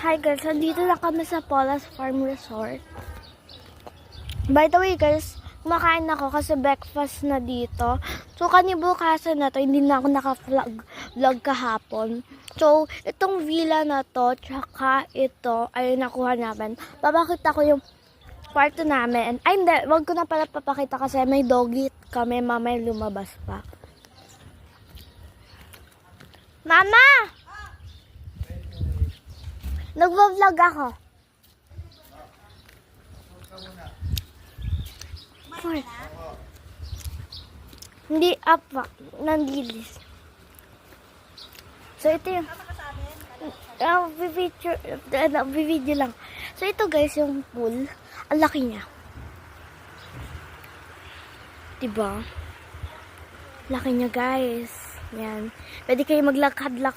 Hi guys, nandito na kami sa Paula's Farm Resort. By the way guys, kumakain ako kasi breakfast na dito. So kanibukasan na to, hindi na ako naka-vlog kahapon. So itong villa na to, tsaka ito ay nakuha namin. Papakita ko yung kwarto namin. Ay hindi, wag ko na pala papakita kasi may doggy kami, mamay lumabas pa. Mama! Nagvo-vlog ako. Hindi apa, nandilis. So ito yung video lang. So ito guys yung pool. Ang laki niya. Diba? Laki niya guys. Yan. Pwede kayo maglakad-lakad.